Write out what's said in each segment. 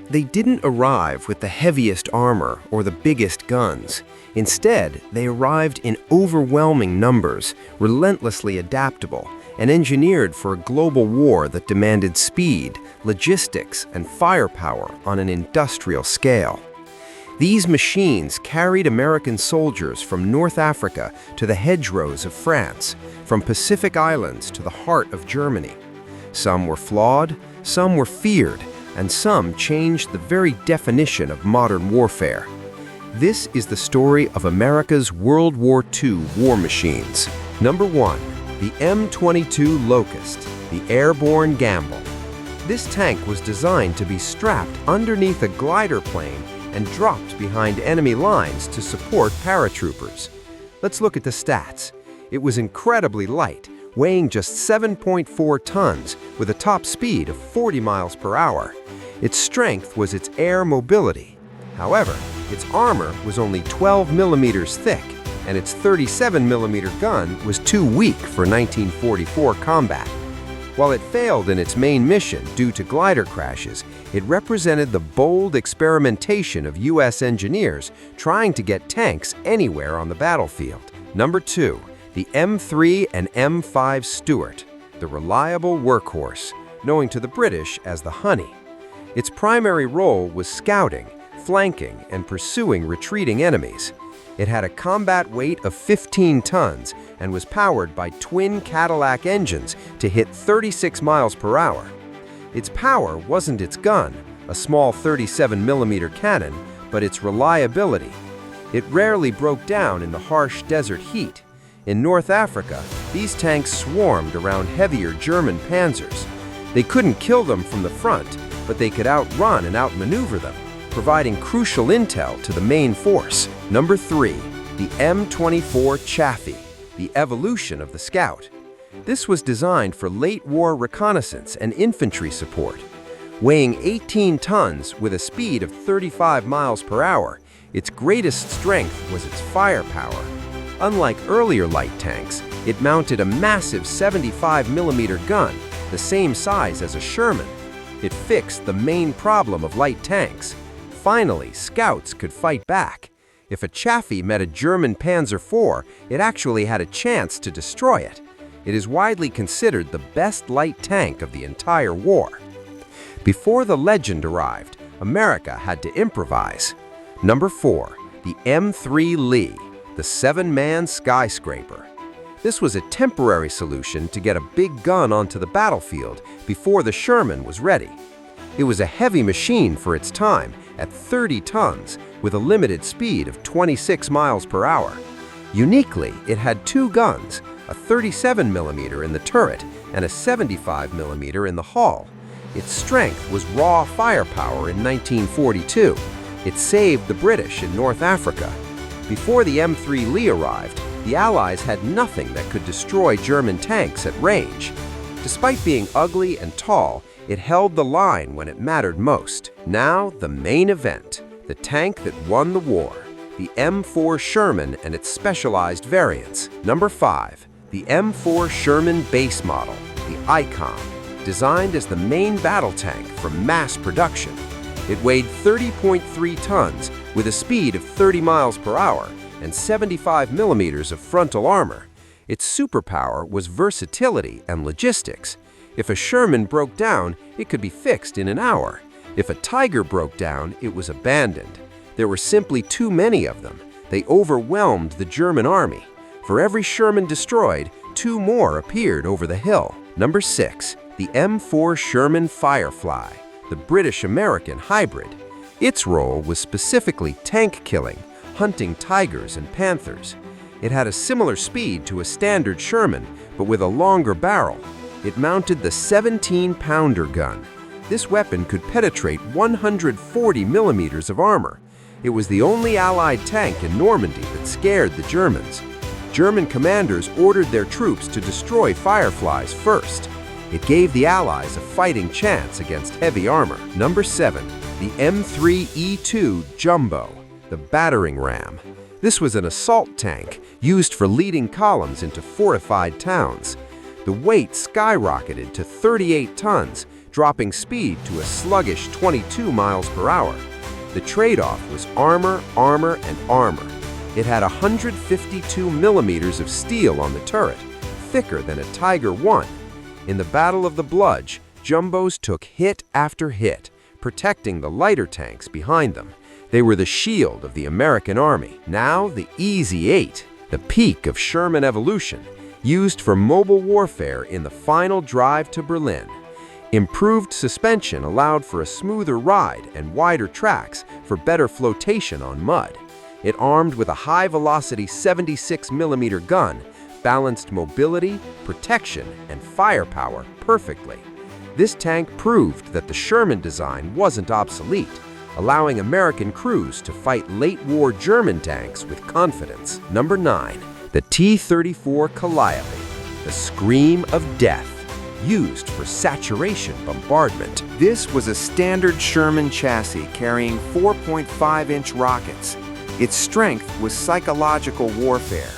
They didn't arrive with the heaviest armor or the biggest guns. Instead, they arrived in overwhelming numbers, relentlessly adaptable, and engineered for a global war that demanded speed, logistics, and firepower on an industrial scale. These machines carried American soldiers from North Africa to the hedgerows of France, from Pacific Islands to the heart of Germany. Some were flawed, some were feared, and some changed the very definition of modern warfare. This is the story of America's World War II war machines. Number 1. The M22 Locust, the airborne gamble. This tank was designed to be strapped underneath a glider plane and dropped behind enemy lines to support paratroopers. Let's look at the stats. It was incredibly light, weighing just 7.4 tons with a top speed of 40 miles per hour. Its strength was its air mobility. However, its armor was only 12 millimeters thick, and its 37 millimeter gun was too weak for 1944 combat. While it failed in its main mission due to glider crashes, it represented the bold experimentation of U.S. engineers trying to get tanks anywhere on the battlefield. Number 2. The M3 and M5 Stuart, the reliable workhorse, known to the British as the Honey. Its primary role was scouting, flanking, and pursuing retreating enemies. It had a combat weight of 15 tons and was powered by twin Cadillac engines to hit 36 miles per hour. Its power wasn't its gun, a small 37 millimeter cannon, but its reliability. It rarely broke down in the harsh desert heat. In North Africa, these tanks swarmed around heavier German panzers. They couldn't kill them from the front, but they could outrun and outmaneuver them, providing crucial intel to the main force. Number 3. The M24 Chaffee, the evolution of the Scout. This was designed for late-war reconnaissance and infantry support. Weighing 18 tons with a speed of 35 miles per hour, its greatest strength was its firepower. Unlike earlier light tanks, it mounted a massive 75 millimeter gun, the same size as a Sherman. It fixed the main problem of light tanks. Finally, scouts could fight back. If a Chaffee met a German Panzer IV, it actually had a chance to destroy it. It is widely considered the best light tank of the entire war. Before the legend arrived, America had to improvise. Number 4. The M3 Lee, the 7-man skyscraper. This was a temporary solution to get a big gun onto the battlefield before the Sherman was ready. It was a heavy machine for its time, at 30 tons, with a limited speed of 26 miles per hour. Uniquely, it had two guns, a 37 millimeter in the turret and a 75 millimeter in the hull. Its strength was raw firepower in 1942. It saved the British in North Africa. Before the M3 Lee arrived, the Allies had nothing that could destroy German tanks at range. Despite being ugly and tall, it held the line when it mattered most. Now, the main event, the tank that won the war, the M4 Sherman and its specialized variants. Number 5. The M4 Sherman base model, the Icon, designed as the main battle tank for mass production. It weighed 30.3 tons with a speed of 30 miles per hour and 75 millimeters of frontal armor. Its superpower was versatility and logistics. If a Sherman broke down, it could be fixed in an hour. If a Tiger broke down, it was abandoned. There were simply too many of them. They overwhelmed the German army. For every Sherman destroyed, 2 more appeared over the hill. Number 6. The M4 Sherman Firefly, the British-American hybrid. Its role was specifically tank killing, hunting tigers and panthers. It had a similar speed to a standard Sherman, but with a longer barrel. It mounted the 17-pounder gun. This weapon could penetrate 140 millimeters of armor. It was the only Allied tank in Normandy that scared the Germans. German commanders ordered their troops to destroy Fireflies first. It gave the Allies a fighting chance against heavy armor. Number 7. The M3E2 Jumbo, the battering ram. This was an assault tank used for leading columns into fortified towns. The weight skyrocketed to 38 tons, dropping speed to a sluggish 22 miles per hour. The trade-off was armor, armor, and armor. It had 152 millimeters of steel on the turret, thicker than a Tiger I. In the Battle of the Bludge, jumbos took hit after hit, protecting the lighter tanks behind them. They were the shield of the American Army. Now the Easy 8, the peak of Sherman evolution, used for mobile warfare in the final drive to Berlin. Improved suspension allowed for a smoother ride and wider tracks for better flotation on mud. It armed with a high-velocity 76mm gun, balanced mobility, protection, and firepower perfectly. This tank proved that the Sherman design wasn't obsolete, allowing American crews to fight late-war German tanks with confidence. Number 9. The T-34 Calliope, the scream of death, used for saturation bombardment. This was a standard Sherman chassis carrying 4.5-inch rockets. Its strength was psychological warfare.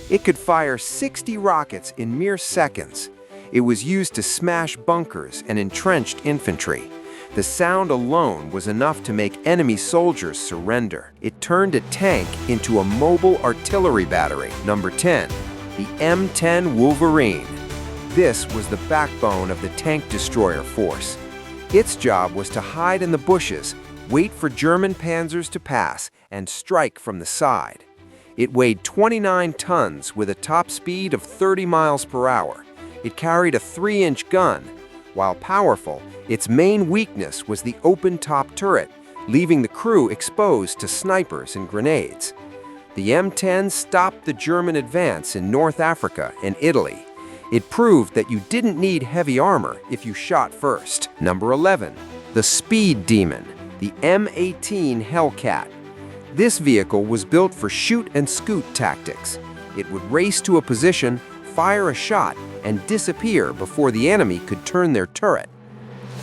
It could fire 60 rockets in mere seconds. It was used to smash bunkers and entrenched infantry. The sound alone was enough to make enemy soldiers surrender. It turned a tank into a mobile artillery battery. Number 10. The M10 Wolverine. This was the backbone of the tank destroyer force. Its job was to hide in the bushes, wait for German panzers to pass, and strike from the side. It weighed 29 tons with a top speed of 30 miles per hour. It carried a 3-inch gun. While powerful, its main weakness was the open-top turret, leaving the crew exposed to snipers and grenades. The M10 stopped the German advance in North Africa and Italy. It proved that you didn't need heavy armor if you shot first. Number 11. The Speed Demon, the M18 Hellcat. This vehicle was built for shoot-and-scoot tactics. It would race to a position, fire a shot, and disappear before the enemy could turn their turret.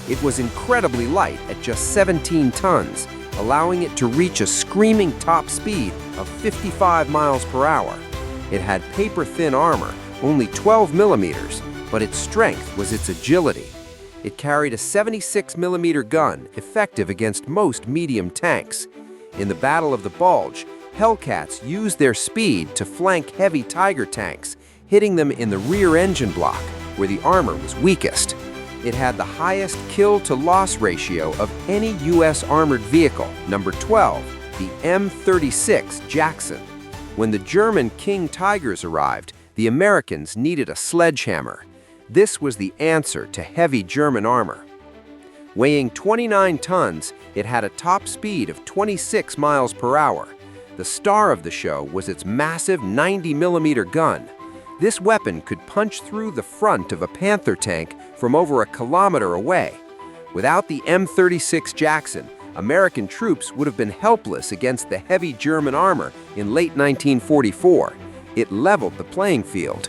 It was incredibly light at just 17 tons, allowing it to reach a screaming top speed of 55 miles per hour. It had paper-thin armor, only 12 millimeters, but its strength was its agility. It carried a 76mm gun, effective against most medium tanks. In the Battle of the Bulge, Hellcats used their speed to flank heavy Tiger tanks, hitting them in the rear engine block, where the armor was weakest. It had the highest kill-to-loss ratio of any U.S. armored vehicle. Number 12, the M36 Jackson. When the German King Tigers arrived, the Americans needed a sledgehammer. This was the answer to heavy German armor. Weighing 29 tons, it had a top speed of 26 miles per hour. The star of the show was its massive 90mm gun. This weapon could punch through the front of a Panther tank from over a kilometer away. Without the M36 Jackson, American troops would have been helpless against the heavy German armor in late 1944. It leveled the playing field.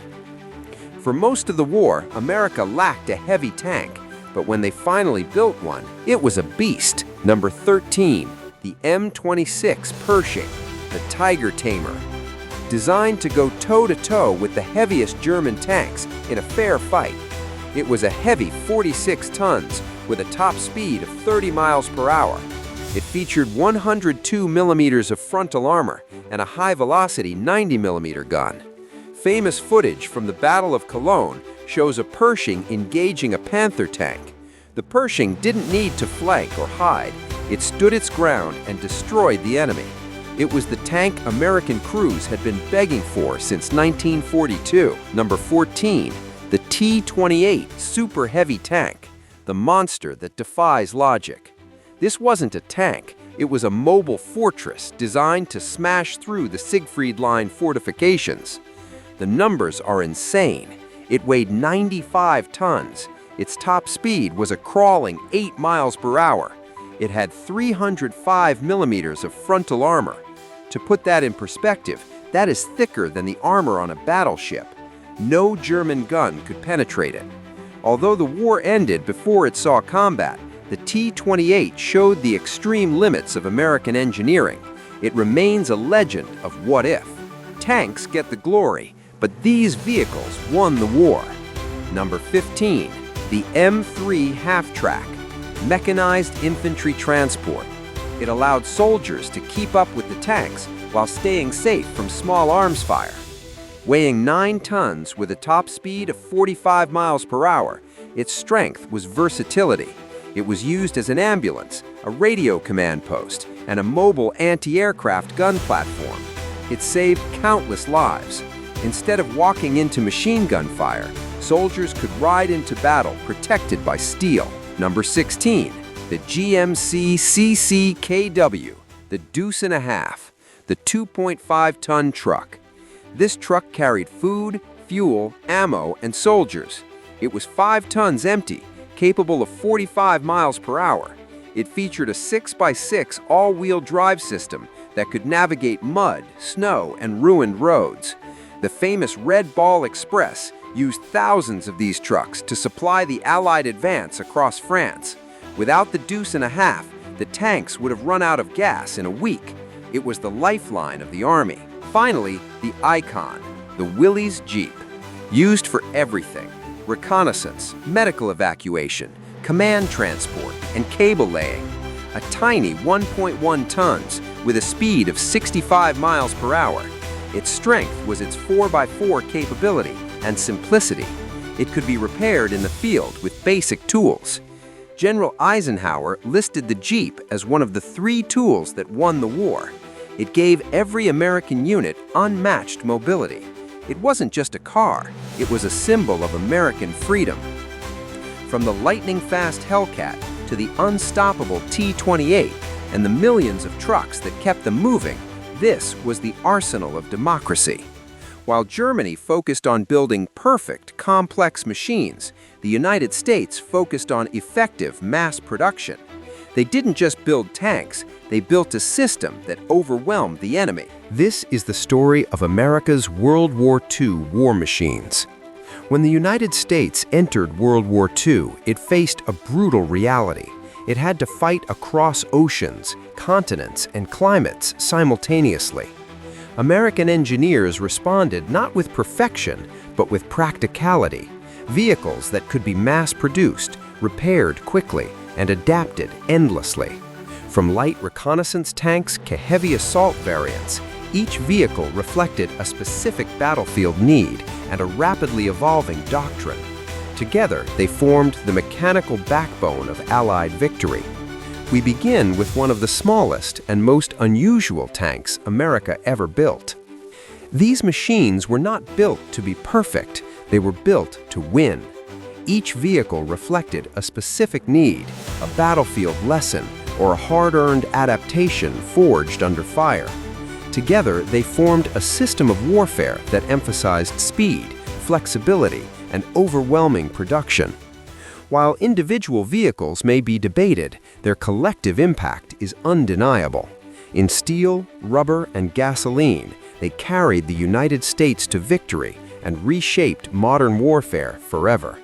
For most of the war, America lacked a heavy tank, but when they finally built one, it was a beast. Number 13, the M26 Pershing, the Tiger Tamer. Designed to go toe-to-toe with the heaviest German tanks in a fair fight. It was a heavy 46 tons with a top speed of 30 miles per hour. It featured 102 millimeters of frontal armor and a high-velocity 90mm gun. Famous footage from the Battle of Cologne shows a Pershing engaging a Panther tank. The Pershing didn't need to flank or hide. It stood its ground and destroyed the enemy. It was the tank American crews had been begging for since 1942. Number 14, the T28 Super Heavy Tank, the monster that defies logic. This wasn't a tank, it was a mobile fortress designed to smash through the Siegfried Line fortifications. The numbers are insane. It weighed 95 tons. Its top speed was a crawling 8 miles per hour. It had 305 millimeters of frontal armor. To put that in perspective, that is thicker than the armor on a battleship. No German gun could penetrate it. Although the war ended before it saw combat, the T-28 showed the extreme limits of American engineering. It remains a legend of what if. Tanks get the glory, but these vehicles won the war. Number 15, The M3 half-track, mechanized infantry transport. It allowed soldiers to keep up with the tanks while staying safe from small arms fire. Weighing 9 tons with a top speed of 45 miles per hour, its strength was versatility. It was used as an ambulance, a radio command post, and a mobile anti-aircraft gun platform. It saved countless lives. Instead of walking into machine gun fire, soldiers could ride into battle protected by steel. Number 16, the GMC CCKW, the Deuce and a Half, the 2.5-ton truck. This truck carried food, fuel, ammo, and soldiers. It was 5 tons empty, capable of 45 miles per hour. It featured a 6x6 all-wheel drive system that could navigate mud, snow, and ruined roads. The famous Red Ball Express used thousands of these trucks to supply the Allied advance across France. Without the Deuce and a Half, the tanks would have run out of gas in a week. It was the lifeline of the army. Finally, the icon, the Willys Jeep, used for everything: reconnaissance, medical evacuation, command transport, and cable laying. A tiny 1.1 tons with a speed of 65 miles per hour. Its strength was its 4x4 capability and simplicity. It could be repaired in the field with basic tools. General Eisenhower listed the Jeep as one of the 3 tools that won the war. It gave every American unit unmatched mobility. It wasn't just a car, it was a symbol of American freedom. From the lightning-fast Hellcat to the unstoppable T28 and the millions of trucks that kept them moving, this was the arsenal of democracy. While Germany focused on building perfect, complex machines, the United States focused on effective mass production. They didn't just build tanks, they built a system that overwhelmed the enemy. This is the story of America's World War II war machines. When the United States entered World War II, it faced a brutal reality. It had to fight across oceans, continents, and climates simultaneously. American engineers responded not with perfection, but with practicality. Vehicles that could be mass-produced, repaired quickly, and adapted endlessly. From light reconnaissance tanks to heavy assault variants, each vehicle reflected a specific battlefield need and a rapidly evolving doctrine. Together, they formed the mechanical backbone of Allied victory. We begin with one of the smallest and most unusual tanks America ever built. These machines were not built to be perfect, they were built to win. Each vehicle reflected a specific need, a battlefield lesson, or a hard-earned adaptation forged under fire. Together, they formed a system of warfare that emphasized speed, flexibility, and overwhelming production. While individual vehicles may be debated, their collective impact is undeniable. In steel, rubber, and gasoline, they carried the United States to victory and reshaped modern warfare forever.